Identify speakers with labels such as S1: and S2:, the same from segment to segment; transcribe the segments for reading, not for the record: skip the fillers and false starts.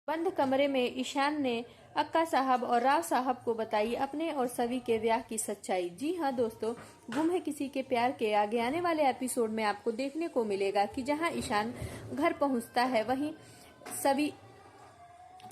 S1: बंद कमरे में ईशान ने अक्का साहब और राव साहब को बताई अपने और सवी के ब्याह की सच्चाई। जी हाँ दोस्तों, गुम है किसी के प्यार के आगे आने वाले एपिसोड में आपको देखने को मिलेगा कि जहाँ ईशान घर पहुँचता है वहीं सवी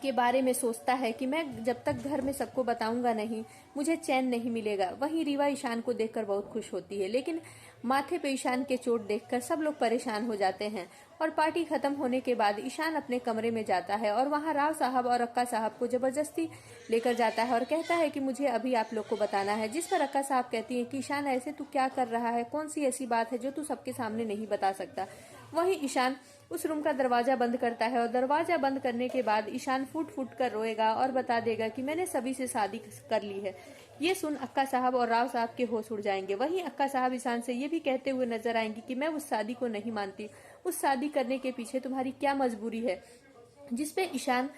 S1: के बारे में सोचता है कि मैं जब तक घर में सबको बताऊंगा नहीं मुझे चैन नहीं मिलेगा। वहीं रीवा ईशान को देखकर बहुत खुश होती है, लेकिन माथे पे ईशान के चोट देखकर सब लोग परेशान हो जाते हैं। और पार्टी खत्म होने के बाद ईशान अपने कमरे में जाता है और वहां राव साहब और अक्का साहब को जबरदस्ती लेकर जाता है और कहता है कि मुझे अभी आप लोग को बताना है। जिस पर अक्का साहब कहती है कि ईशान ऐसे तू क्या कर रहा है, कौन सी ऐसी बात है जो तू सबके सामने नहीं बता सकता। वहीं ईशान उस रूम का दरवाजा बंद करता है और दरवाजा बंद करने के बाद ईशान फूट फूट कर रोएगा और बता देगा कि मैंने सभी से शादी कर ली है। ये सुन अक्का साहब और राव साहब के होश उड़ जाएंगे। वहीं अक्का साहब ईशान से ये भी कहते हुए नजर आएंगी कि मैं उस शादी को नहीं मानती, उस शादी करने के पीछे तुम्हारी क्या मजबूरी है। जिसपे ईशान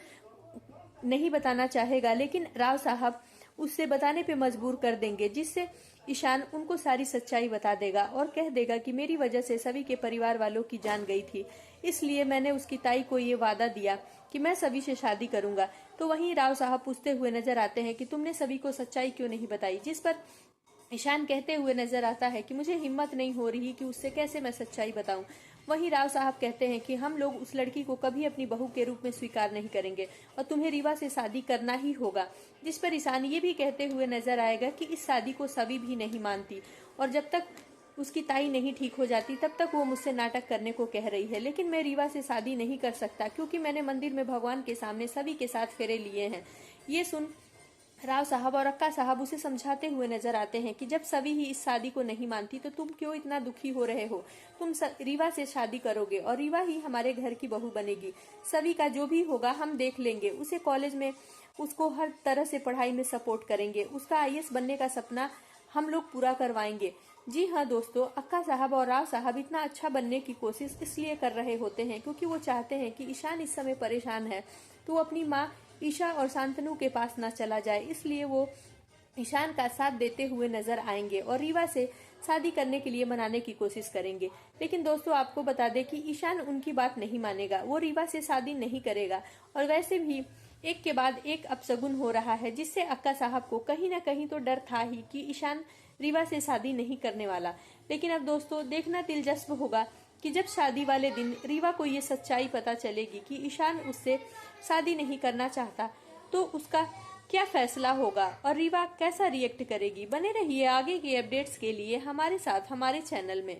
S1: नहीं बताना चाहेगा, लेकिन राव साहब उससे बताने पे मजबूर कर देंगे, जिससे ईशान उनको सारी सच्चाई बता देगा और कह देगा कि मेरी वजह से सभी के परिवार वालों की जान गई थी, इसलिए मैंने उसकी ताई को ये वादा दिया कि मैं सभी से शादी करूंगा। तो वहीं राव साहब पूछते हुए नजर आते हैं कि तुमने सभी को सच्चाई क्यों नहीं बताई। जिस पर ईशान कहते हुए नजर आता है कि मुझे हिम्मत नहीं हो रही कि उससे कैसे मैं सच्चाई बताऊं। वहीं राव साहब कहते हैं कि हम लोग उस लड़की को कभी अपनी बहू के रूप में स्वीकार नहीं करेंगे और तुम्हें रीवा से शादी करना ही होगा। जिस पर ईशान ये भी कहते हुए नजर आएगा कि इस शादी को सभी भी नहीं मानती और जब तक उसकी ताई नहीं ठीक हो जाती तब तक वो मुझसे नाटक करने को कह रही है, लेकिन मैं रीवा से शादी नहीं कर सकता क्योंकि मैंने मंदिर में भगवान के सामने सभी के साथ फेरे लिए हैं। ये सुन राव साहब और अक्का साहब उसे समझाते हुए नजर आते हैं कि जब सभी ही इस शादी को नहीं मानती तो तुम क्यों इतना दुखी हो रहे हो। तुम रीवा से शादी करोगे और रीवा ही हमारे घर की बहू बनेगी। सभी का जो भी होगा हम देख लेंगे, उसे कॉलेज में उसको हर तरह से पढ़ाई में सपोर्ट करेंगे, उसका आईएएस बनने का सपना हम लोग पूरा करवाएंगे। जी हाँ दोस्तों, अक्का साहब और राव साहब इतना अच्छा बनने की कोशिश इसलिए कर रहे होते हैं क्योंकि वो चाहते हैं कि ईशान इस समय परेशान है तो वो अपनी माँ ईशा और शांतनु के पास न चला जाए, इसलिए वो ईशान का साथ देते हुए नजर आएंगे और रीवा से शादी करने के लिए मनाने की कोशिश करेंगे। लेकिन दोस्तों आपको बता दें कि ईशान उनकी बात नहीं मानेगा, वो रीवा से शादी नहीं करेगा और वैसे भी एक के बाद एक अपशगुन हो रहा है, जिससे अक्का साहब को कहीं न कहीं तो डर था ही कि ईशान रीवा से शादी नहीं करने वाला। लेकिन अब दोस्तों देखना दिलचस्प होगा कि जब शादी वाले दिन रीवा को ये सच्चाई पता चलेगी कि ईशान उससे शादी नहीं करना चाहता तो उसका क्या फैसला होगा और रीवा कैसा रिएक्ट करेगी। बने रहिए आगे के अपडेट्स के लिए हमारे साथ हमारे चैनल में।